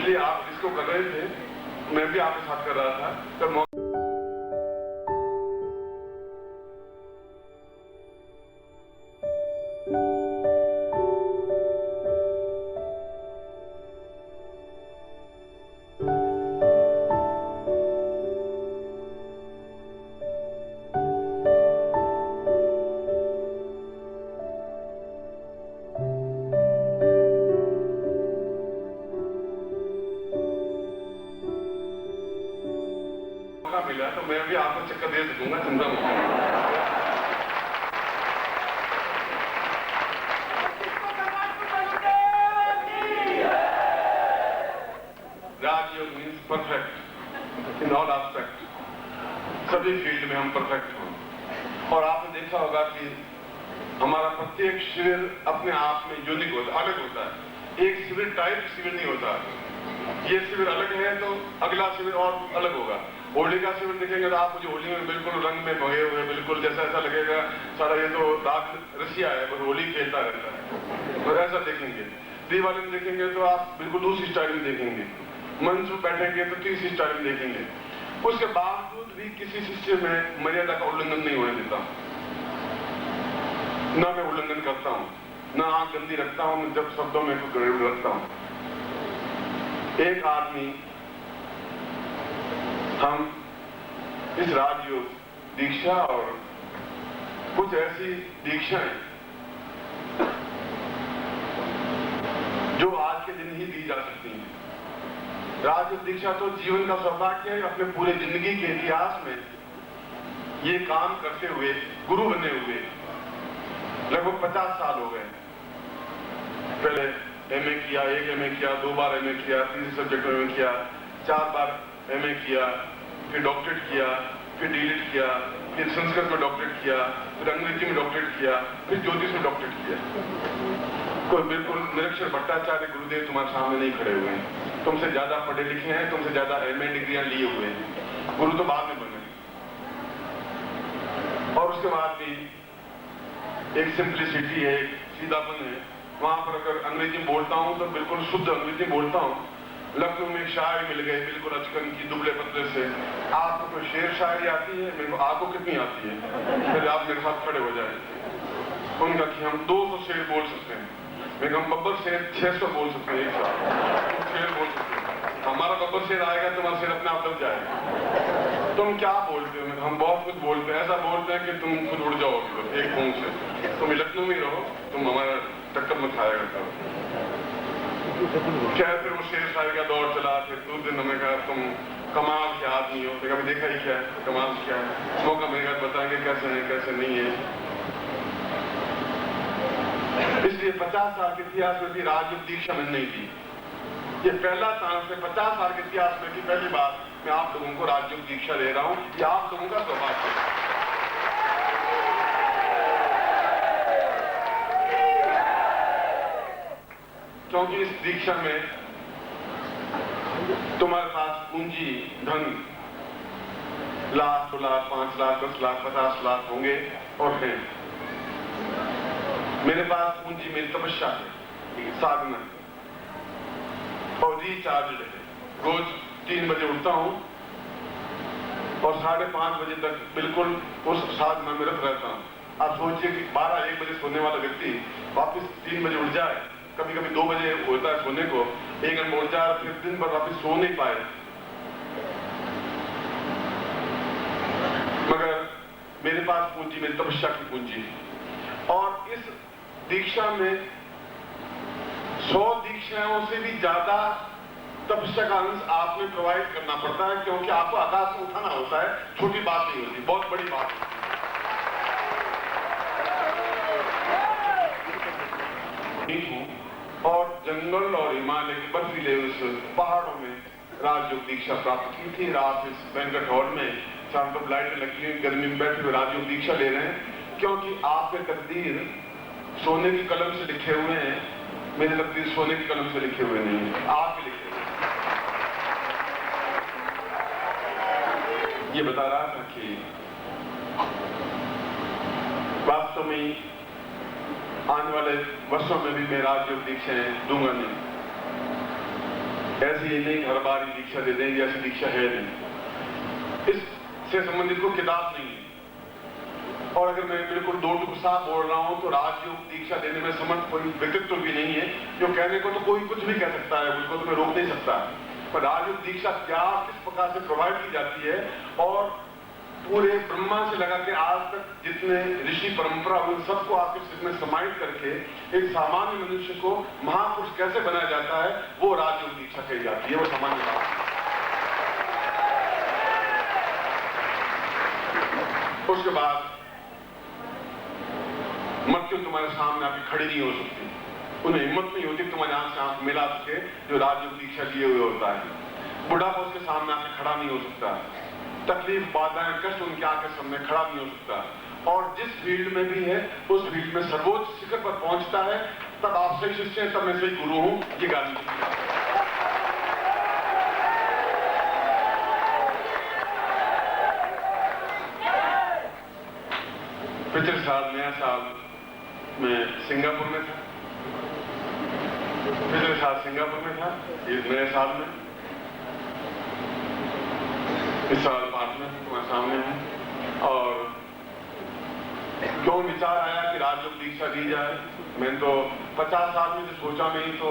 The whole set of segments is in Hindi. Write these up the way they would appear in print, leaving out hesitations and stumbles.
इसलिए आप जिसको कर रहे थे मैं भी आपके साथ कर रहा था। तो मिला तो मैं भी आपको चक्कर दे दूंगा, चिंता मत करो। Rajyoga means perfect in all aspect, सभी फील्ड में हम परफेक्ट हों। और आपने देखा होगा कि हमारा प्रत्येक शिविर अपने आप में यूनिक होता है, अलग होता है। एक शिविर टाइप शिविर नहीं होता। ये शिविर अलग है तो अगला शिविर और अलग होगा। होली का शिविर देखेंगे तो आप मुझे होली में बिल्कुल रंग में भगे हुए, बिल्कुल जैसा ऐसा लगेगा सारा ये तो राग रसिया है, बस होली खेलता रहता है, तो ऐसा देखेंगे। दिवाली में देखेंगे तो आप बिल्कुल दूसरी स्टाइल में देखेंगे। मंच में बैठेंगे तो तीसरी स्टाइल में देखेंगे। उसके बावजूद भी किसी शिष्य में मर्यादा का उल्लंघन नहीं होने देता। न मैं उल्लंघन करता हूँ, न आंख गंदी रखता हूँ, न जब शब्दों में कुछ गड़बड़ रखता हूँ। एक आदमी हम इस राजयोग दीक्षा और कुछ ऐसी दीक्षाएं जो आज के दिन ही दी जा सकती हैं। राजयोग दीक्षा तो जीवन का सौभाग्य है। अपने पूरे जिंदगी के इतिहास में ये काम करते हुए गुरु बने हुए लगभग 50 साल हो गए। पहले एमए किया, एक एमए किया, 2 बार एमए किया, 3 सब्जेक्ट में किया, 4 बार एमए किया, फिर डॉक्टरेट किया, फिर डीलिट किया, फिर संस्कृत में डॉक्टरेट किया, फिर अंग्रेजी में डॉक्टरेट किया, फिर ज्योतिष में डॉक्टरेट किया। कोई बिल्कुल निरक्षर भट्टाचार्य गुरुदेव तुम्हारे सामने नहीं खड़े हुए हैं। तुमसे ज्यादा पढ़े लिखे हैं, तुमसे ज्यादा एमए डिग्रियां लिए हुए हैं। गुरु तो बाद में बने। और उसके बाद भी एक सिंप्लिसिटी है, एक सीधापन है। वहां पर अगर अंग्रेजी बोलता हूं तो बिल्कुल शुद्ध अंग्रेजी बोलता हूं। लखनऊ में शायर मिल गए बिल्कुल अचकन की दुबले पतले से। आपको कोई शेर शायरी आती है? मेरे को आपको कितनी आती है? फिर आप मेरे साथ खड़े हो जाए। उनका कि हम 200 शेर बोल सकते हैं। मैं हम बब्बर शेर 600 बोल सकते हैं एक साथ। शेर बोल सकते हैं। हमारा बब्बर शेर आएगा तुम्हारा शेर अपने आप लग जाएगा। तुम क्या बोलते हो? हम बहुत कुछ बोलते हैं। ऐसा बोलते हैं कि तुम खुद उड़ जाओगे एक घूम से। तुम लखनऊ में रहो, तुम हमारा टक्कर मत खाया करता। क्या फिर वो शेर शायर का दौर चला। फिर 2 दिन हमें कहा तुम कमाल के आदमी हो। कभी देखा ही क्या है कमाल क्या है? मौका मिलेगा बताएंगे कैसे है कैसे नहीं है। इसलिए 50 साल के इतिहास में भी राजयोग दीक्षा में नहीं थी। ये पहला चांस है 50 साल के इतिहास में की पहली बार मैं आप लोगों को राजयोग दीक्षा दे रहा हूँ। ये आप लोगों का सौभाग्य है। क्योंकि इस दीक्षा में तुम्हारे पास पूंजी धन लाख, 2 लाख, 5 लाख, 10 लाख, 50 लाख होंगे और हैं। मेरे पास पूंजी मेरी तपस्या है, साधना और रिचार्ज है। रोज 3 बजे उठता हूं और 5:30 बजे तक बिल्कुल उस साधना में रत रहता हूं। आप सोचिए कि 12-1 बजे सोने वाला व्यक्ति वापस 3 बजे उठ जाए। कभी कभी 2 बजे होता है सोने को, 1 घंटा उठ जाए, फिर दिन भर वापस सो नहीं पाए। मगर मेरे पास पूंजी मेरी तपस्या की पूंजी है। और इस दीक्षा में 100 दीक्षाओं से भी ज्यादा तपस्या का अंश आपने प्रोवाइड करना पड़ता है। क्योंकि आपको आकाश में उठाना होता है। छोटी बात नहीं होती, बहुत बड़ी बात होती है। और जंगल और हिमालय के बर्फीले उस पहाड़ों में राजयोग दीक्षा प्राप्त की थी। रात इस बैंक्वेट हॉल में चारों तरफ लाइटें लगी हुई, गर्मी में बैठे हुए राजयोग दीक्षा ले रहे हैं। क्योंकि आपके तकदीर सोने की कलम से लिखे हुए हैं। मेरे तकदीर सोने की कलम से लिखे हुए नहीं है, आपके लिखे हुए। ये बता रहा था कि वास्तव में आने वाले वर्षों में भी मैं राजयोग दीक्षाएं दूंगा नहीं। ऐसे ही नहीं हर बार ही दीक्षा दे दें, जैसी दीक्षा है नहीं, इससे संबंधित कोई किताब नहीं है। और अगर मैं बिल्कुल दो टुक साफ बोल रहा हूं तो राजयोग दीक्षा देने में समर्थ कोई व्यक्तित्व भी नहीं है, जो कहने को तो कोई कुछ भी कह सकता है, उसको तो मैं रोक नहीं सकता। पर राजयोग दीक्षा क्या किस प्रकार से प्रोवाइड की जाती है, और पूरे ब्रह्मा से लगा के आज तक जितने ऋषि परंपरा उन सबको आप इसमें समाहित करके एक सामान्य मनुष्य को महापुरुष कैसे बनाया जाता है, वो राजयोग दीक्षा कही जाती है। वो सामान्य बात। उसके बाद मृत्यु तुम्हारे सामने आके खड़ी नहीं हो सकती, उन्हें हिम्मत नहीं होती तुम्हारे आंख से आंख मिला सके, जो राजयोग दीक्षा लिए हुए होता है। बुढ़ापा उसके सामने आके खड़ा नहीं हो सकता, तकलीफ बाधाएं कष्ट उनके आंख के सामने खड़ा नहीं हो सकता। और जिस फील्ड में भी है उस फील्ड में सर्वोच्च शिखर पर पहुंचता है, तब आप सही शिष्य हैं, तब मैं सही गुरु हूं, ये गारंटी। पिछले साल नया साल मैं सिंगापुर में था, पिछले साल सिंगापुर में था, इस नए साल में इस साल भारत में तुम्हारे सामने हूं। और क्यों विचार आया कि राजयोग दीक्षा दी जाए, मैंने तो 50 साल में जो सोचा नहीं, तो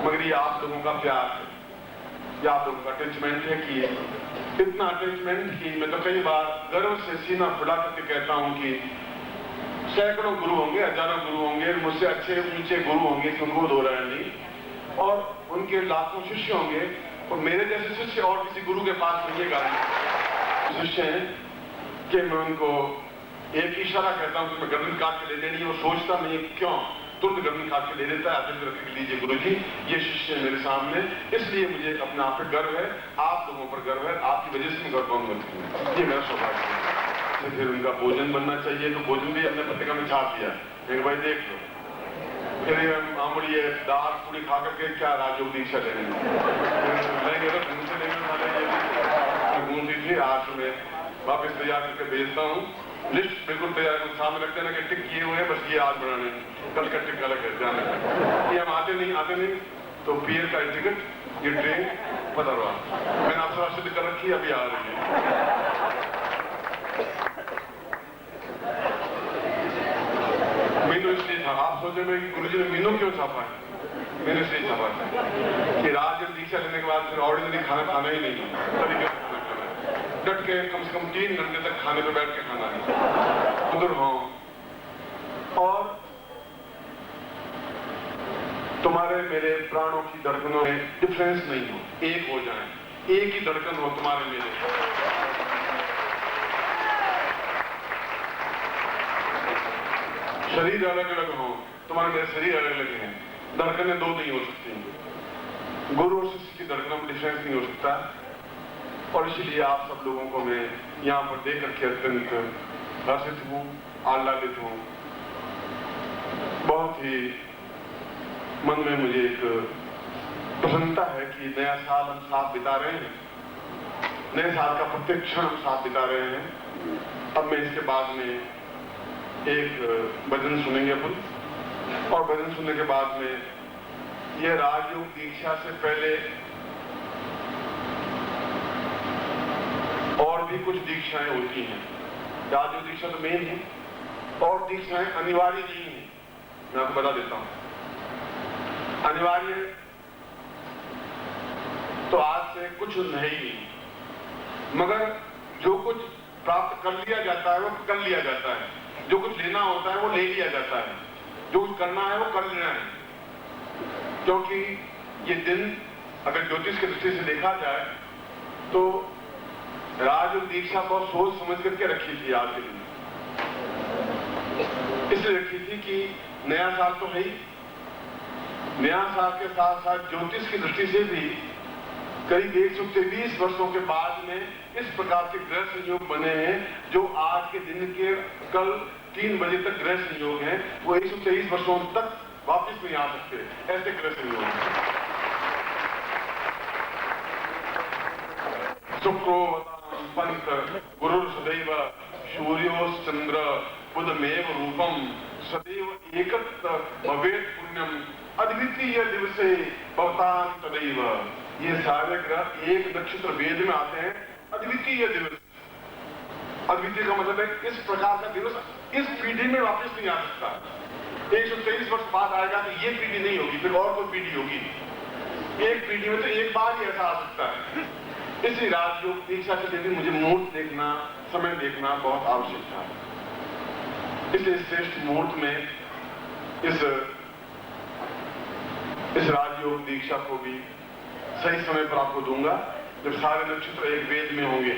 मगर ये आप लोगों का प्यार है, ये आप लोगों का अटैचमेंट है कि इतना अटैचमेंट कि मैं तो कई बार गर्व से सीना फुला करके कहता हूं कि सैकड़ों गुरु होंगे, हजारों गुरु होंगे, मुझसे अच्छे ऊंचे गुरु होंगे कि उनको दो रहा नहीं, और उनके लाखों शिष्य होंगे, और मेरे जैसे शिष्य और किसी गुरु के पास नहीं है। शिष्य हैं कि मैं उनको एक इशारा कहता हूं कि मैं गर्दन काट के ले लेनी, और सोचता नहीं क्यों, तुरंत गर्दन काट के ले लेता है, आदेश रख के लीजिए गुरु जी, ये शिष्य है मेरे सामने, इसलिए मुझे अपने आप पे गर्व है, आप लोगों पर गर्व है, आपकी वजह से मैं गर्व पाऊंगा, ये मेरा सौभाग्य है। फिर उनका भोजन बनना चाहिए, तो भोजन भी अपने पत्रिका में छाप दिया, एक भाई देख लो। फिर मामूली है दाल पूरी खा करके क्या राजयोग दीक्षा लेने लेंगे, तो ढंग से लेने वाले गूंजी थी। आज मैं वापस तैयार करके भेजता हूँ, लिस्ट बिल्कुल तैयार सामने रखते ना कि टिक किए हुए हैं, बस ये आज बनाने, कल का टिक अलग है, ध्यान रखें। ये हम आते नहीं तो पियर का टिकट, ये ट्रेन पता रहा, मैंने आपसे राशि कर रखी, अभी आ रही है। मीनू इसलिए था, आप सोचे में कि गुरुजी ने मीनू क्यों छापा है, मैंने इसलिए छापा था कि राजयोग दीक्षा लेने के बाद फिर ऑर्डिनरी खाना खाना ही नहीं, तरीके से खाना खाना है, डट के कम से कम 3 घंटे तक खाने पे बैठ के खाना है, उधर हो, और तुम्हारे मेरे प्राणों की धड़कनों में डिफरेंस नहीं हो, एक हो जाए, एक ही धड़कन हो तुम्हारे मेरे। शरीर अलग अलग हो, तुम्हारे मेरे शरीर अलग अलग हैं, धड़कनें दो नहीं हो सकती, गुरु और शिष्य की धड़कनों में डिफरेंस नहीं हो सकता। और इसीलिए आप सब लोगों को मैं यहाँ पर देख करके अत्यंत हर्षित हूँ, आह्लादित हूँ। बहुत ही मन में मुझे एक प्रसन्नता है कि नया साल हम साथ बिता रहे हैं, नए साल का प्रत्येक क्षण हम साथ बिता रहे हैं। अब मैं इसके बाद में एक भजन सुनेंगे अपन, और भजन सुनने के बाद में यह राजयोग दीक्षा से पहले और भी कुछ दीक्षाएं होती हैं। राजयोग दीक्षा तो मेन है, और दीक्षाएं अनिवार्य नहीं है, मैं आपको बता देता हूं। अनिवार्य तो आज से कुछ नहीं, मगर जो कुछ प्राप्त कर लिया जाता है वो कर लिया जाता है, जो कुछ लेना होता है वो ले लिया जाता है, जो कुछ करना है वो कर लेना है। क्योंकि ये दिन अगर ज्योतिष की दृष्टि से देखा जाए तो राजयोग दीक्षा बहुत सोच समझ करके रखी थी आज के दिन, इसलिए रखी थी कि नया साल तो है ही, नया साल के साथ साथ ज्योतिष की दृष्टि से भी करीब 123 वर्षों के बाद में इस प्रकार के ग्रह संयोग बने हैं, जो आज के दिन के कल 3 बजे तक ग्रह संयोग हैं, वो 123 वर्षों तक वापस नहीं आ सकते, ऐसे ग्रह संयोग हैं। शुक्रो पंथ गुरु सदैव सूर्योश्चंद्र बुधमेव रूपम सदैव एकत्र भवेत् पुण्यम अद्वितीय दिवसे भवतां तदैव। ये सारे ग्रह एक नक्षत्र वेद में आते हैं। अद्वितीय दिवस, अद्वितीय का मतलब है इस प्रकार का दिवस इस पीढ़ी में वापस नहीं आ सकता। 123 वर्ष बाद आएगा तो ये पीढ़ी नहीं होगी, फिर और कोई पीढ़ी होगी। एक पीढ़ी में तो एक बार ही ऐसा आ सकता है। इसी राजयोग दीक्षा के लिए मुझे मुहूर्त देखना, समय देखना बहुत आवश्यक था। इसलिए श्रेष्ठ मुहूर्त में इस राजयोग दीक्षा को भी सही समय पर आपको दूंगा, जब सारे नक्षत्र एक वेद में होंगे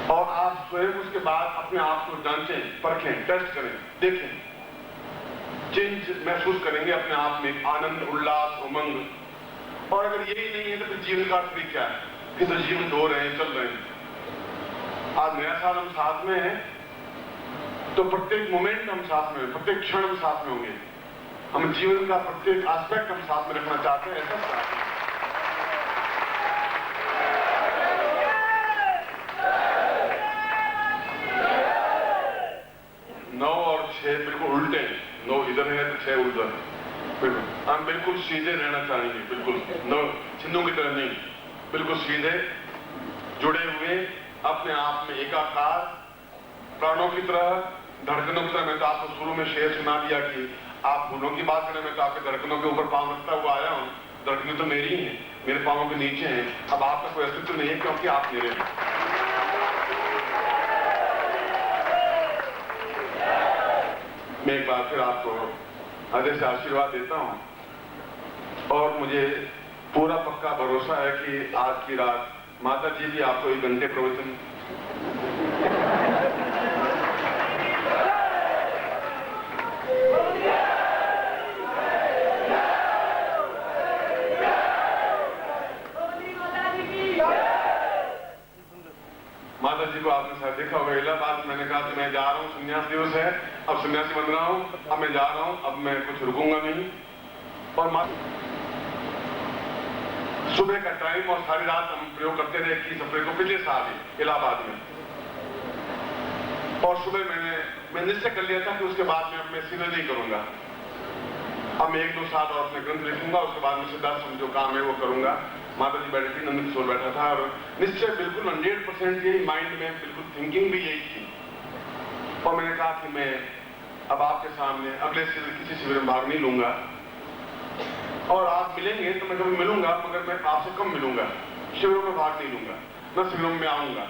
और आप स्वयं उसके बाद अपने आप को जांचें, परखें, टेस्ट करें, देखें, चेंज महसूस करेंगे अपने आप में, आनंद, उल्लास, उमंग। और अगर यही नहीं है तो फिर जीवन का अर्थ भी क्या है? फिर तो जीवन ढो रहे हैं, चल रहे हैं। आज नया साल हम साथ में हैं तो प्रत्येक मोमेंट हम साथ में, प्रत्येक क्षण हम साथ में होंगे। हम जीवन का प्रत्येक एस्पेक्ट हम साथ में रखना चाहते हैं, ऐसा चाहते हैं। 9 और 6 बिल्कुल उल्टे हैं। 9 इधर है तो 6 उधर है। बिल्कुल हम बिल्कुल सीधे रहना चाहेंगे, बिल्कुल चिन्हों की तरह नहीं, बिल्कुल सीधे जुड़े हुए, अपने आप में एकाकार, प्राणों की तरह, धड़कनों की तरह। मैं तो आपको शुरू में शेर सुना दिया कि आप फूलों की बात करें, मैं तो आपके धड़कनों के ऊपर पांव रखता हुआ आया हूं। धड़कनें तो मेरी ही हैं, मेरे पांवों के नीचे हैं। अब आपका कोई अस्तित्व नहीं है क्योंकि आप मेरे हैं। मैं एक बार फिर आपको हृदय से आशीर्वाद देता हूं और मुझे पूरा पक्का भरोसा है कि आज की रात माता जी भी आपको 1 घंटे प्रवचन माता जी को आपने शायद देखा होगा इलाहाबाद। मैंने कहा कि मैं जा रहा हूँ, संन्यास दिवस है, अब सन्यासी बन रहा हूँ, अब मैं जा रहा हूँ, अब मैं कुछ रुकूंगा नहीं। और सुबह का टाइम और सारी रात हम प्रयोग करते रहे 21 अप्रैल को पिछले साल ही इलाहाबाद में। और सुबह मैं निश्चय कर लिया था कि उसके बाद में अब मैं सीधा नहीं करूंगा। अब मैं 1-2 साल और अपने ग्रंथ लिखूंगा, उसके बाद में सीधा जो काम है वो करूंगा। माता जी बैठी थी, नंद किशोर बैठा था और निश्चय बिल्कुल 100% यही माइंड में, बिल्कुल थिंकिंग भी यही थी। और मैंने कहा कि मैं अब आपके सामने अगले शिविर, किसी शिविर में भाग नहीं लूंगा। और आप मिलेंगे तो मैं कभी मिलूंगा, मगर मैं आपसे कम मिलूंगा। शिविरों में भाग नहीं लूंगा, न शिविरों में आऊंगा।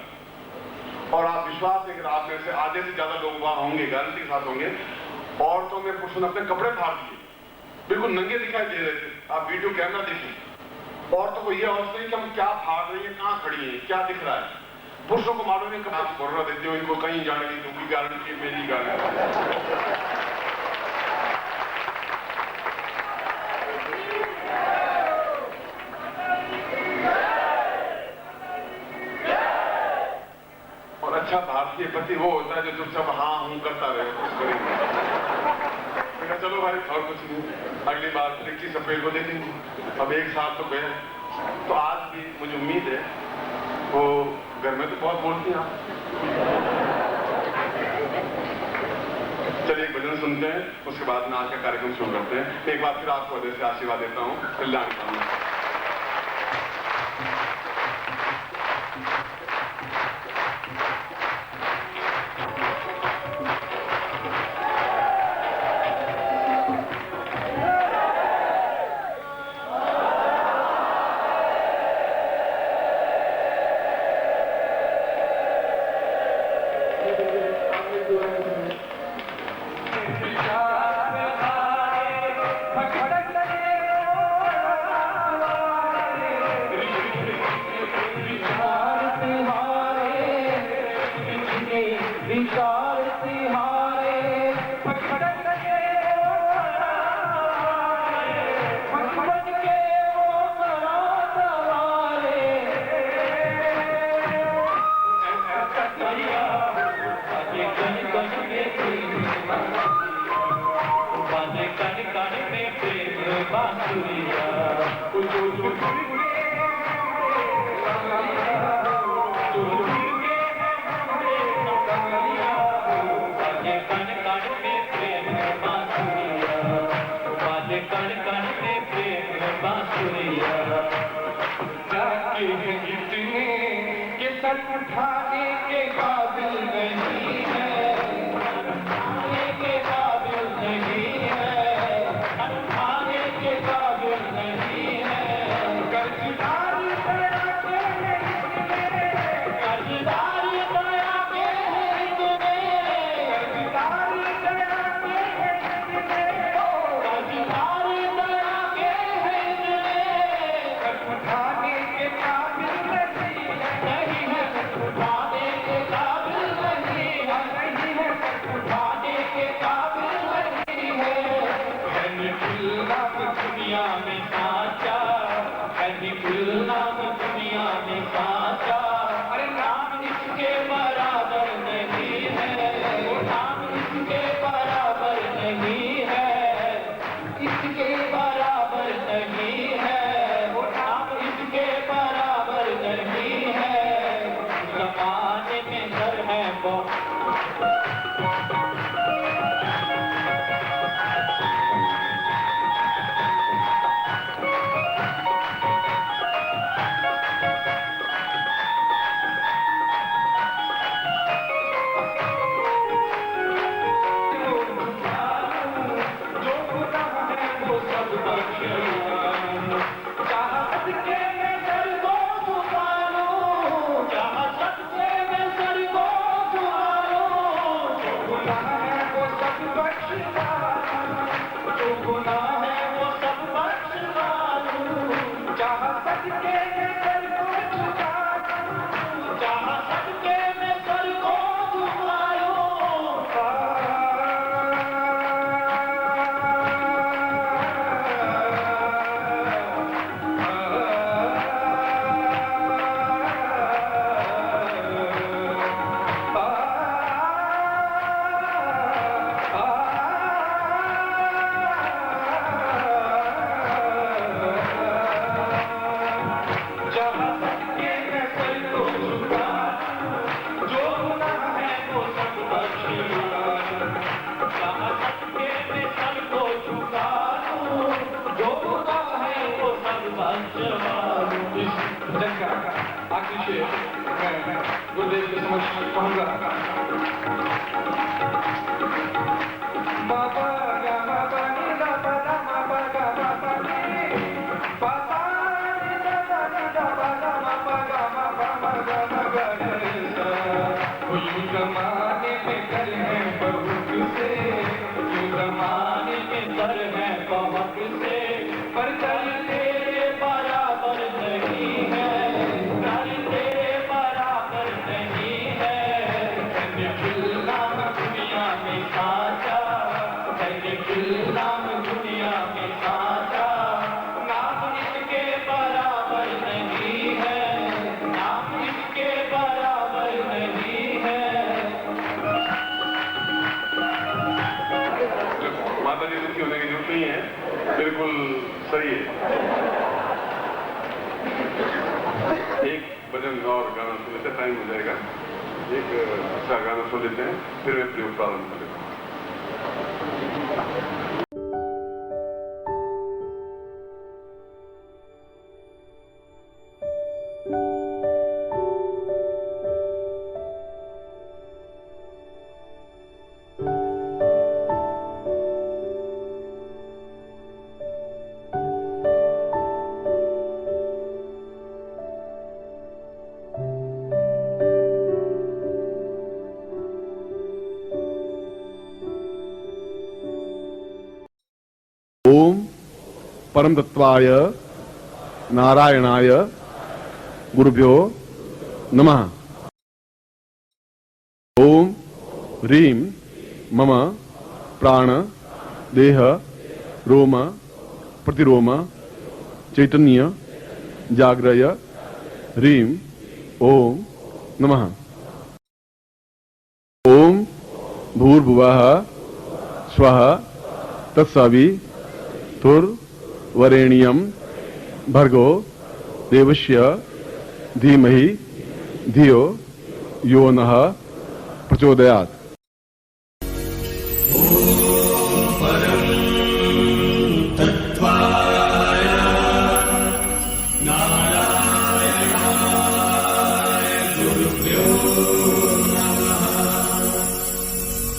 और आप विश्वास है कि आप मेरे से आधे से ज्यादा लोग वहां होंगे, गारंटी के साथ होंगे। और तो मेरे पुरुषों ने अपने कपड़े फाड़ दिए, बिल्कुल नंगे दिखाई दे रहे थे। आप वीडियो कैमरा देखिए। और तो ये अवस्था नहीं कि हम क्या फाड़ रही है, कहाँ खड़ी है, क्या दिख रहा है। पुरुषों को मालूम नहीं, कब भरोसा देते हो इनको, कहीं जाने की तुमकी गारंटी है, मेरी गारंटी। और अच्छा भारतीय पति वो होता है जो चुपचाप हाँ हूं करता रहे, कुछ करेंगे। चलो भाई और कुछ नहीं, अगली बार 21 अप्रैल को देखेंगे। अब 1 साल तो गए, तो आज भी मुझे उम्मीद है वो घर में तो बहुत बोलती हैं आप। चलिए एक भजन सुनते हैं, उसके बाद में आज का कार्यक्रम शुरू करते हैं। एक बार फिर आपको हृदय से आशीर्वाद देता हूँ। कल्याण कामना। कल उठाने के काबिल नहीं है, उठाने के काबिल नहीं है, उठाने के काबिल नहीं है। कर्जदारी दया के कर्जदारी दया के कर्जदारी दया के कर्जदारी दया के उठाने के काबिल नहीं है, उठाने के काबिल नहीं है, उठाने के काबिल नहीं है। निखिल नाम दुनिया में साचा, निखिल नाम दुनिया में साचा, अरे नाम इसके बराबर नहीं है, वो नाम इसके बराबर नहीं है, इसके बराबर नहीं है, वो नाम इसके बराबर नहीं है। ज़माने में डर है जो गुनाह है वो सब बख्शूं, चाहत के मैं सर को झुका लूं, चाहत के मैं सर को झुका लूं। जो गुनाह है वो सब बख्शवा लूं, जो गुनाह है वो सब बख्शवा लूं। चाहत के मैं सर को झुका लूं, चाहत के मैं सर को झुका लूं। आखिरी शेर मैं गुरुदेव के समक्ष कहूँगा। बाबा गा बाबा नी दा बाबा बाबा गा बाबा नी बाबा नी दा बाबा बाबा गा बाबा गा गा। यूं ज़माने में डर है बहुत से, यूं ज़माने में डर है बहुत से, पर डर तेरे बराबर नहीं है, डर तेरे बराबर नहीं है। निखिल नाम दुनिया में साचा, निखिल नाम दुनिया में साचा, नाम इसके बराबर नहीं है, नाम इसके बराबर नहीं है। माता जी दुखी होने की जरूरत नहीं है, बिल्कुल सही है। एक भजन और गाना सुन लेते, टाइम हो जाएगा। एक अच्छा गाना सुन लेते हैं, फिर मैं प्रयोग प्रारंभ कर लेता हूँ। ओम परम तत्वाय नारायणाय गुरुभ्यो नमः। ओम ह्रीं मम प्राण देह रोम प्रतिरोम चैतन्य जाग्रय ह्रीं ओम नमः। ओम भूर्भुवः स्वः तत्सवितुर्वरेण्यं भर्गो देवस्य धीमहि धियो यो नः प्रचोदयात्।